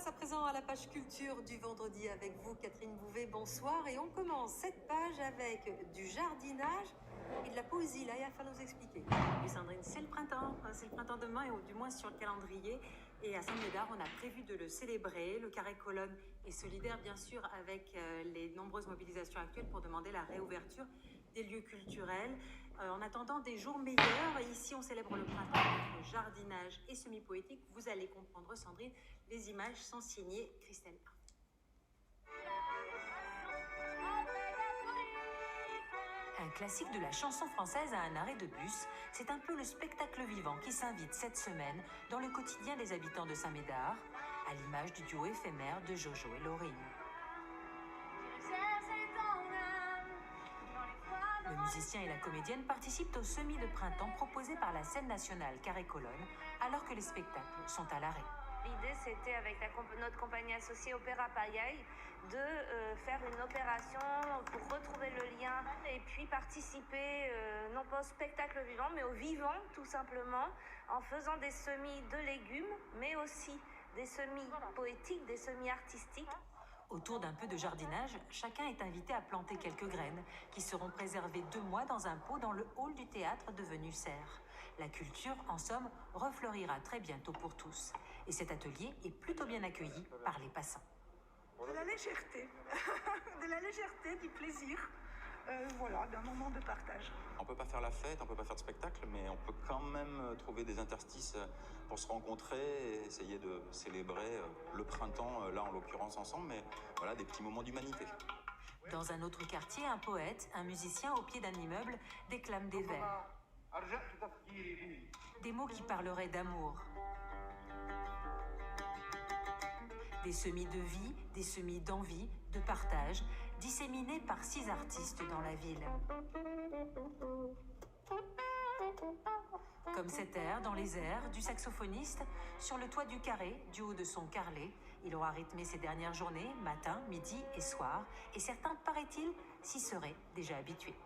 à présent à la page culture du vendredi avec vous, Catherine Bouvet. Bonsoir. Et on commence cette page avec du jardinage et de la poésie. Là, il va falloir nous expliquer. Oui, Sandrine, c'est le printemps demain, et du moins sur le calendrier. Et à Saint-Médard, on a prévu de le célébrer. Le Carré Colonne est solidaire, bien sûr, avec les nombreuses mobilisations actuelles pour demander la réouverture des lieux culturels. En attendant des jours meilleurs, ici on célèbre le printemps entre jardinage et semi-poétique. Vous allez comprendre, Sandrine, les images sont signées Christelle. Un classique de la chanson française à un arrêt de bus, c'est un peu le spectacle vivant qui s'invite cette semaine dans le quotidien des habitants de Saint-Médard, à l'image du duo éphémère de Jojo et Laurine. Le musicien et la comédienne participent au semis de printemps proposé par la scène nationale Carré Colonne, alors que les spectacles sont à l'arrêt. L'idée, c'était avec notre compagnie associée Opéra Pagaille de faire une opération pour retrouver le lien et puis participer non pas au spectacle vivant, mais au vivant tout simplement, en faisant des semis de légumes, mais aussi des semis poétiques, des semis artistiques. Autour d'un peu de jardinage, chacun est invité à planter quelques graines qui seront préservées 2 mois dans un pot dans le hall du théâtre devenu serre. La culture, en somme, refleurira très bientôt pour tous. Et cet atelier est plutôt bien accueilli par les passants. De la légèreté, du plaisir, voilà, d'un moment de partage. On peut pas faire la fête, on peut pas faire de spectacle, mais on peut quand même trouver des interstices pour se rencontrer et essayer de célébrer le printemps, là en l'occurrence ensemble, mais voilà, des petits moments d'humanité. Dans un autre quartier, un poète, un musicien au pied d'un immeuble déclame des vers. Des mots qui parleraient d'amour. Des semis de vie, des semis d'envie, de partage, disséminés par 6 artistes dans la ville. Comme cet air dans les airs du saxophoniste, sur le toit du carré, du haut de son carlet, il aura rythmé ses dernières journées, matin, midi et soir, et certains, paraît-il, s'y seraient déjà habitués.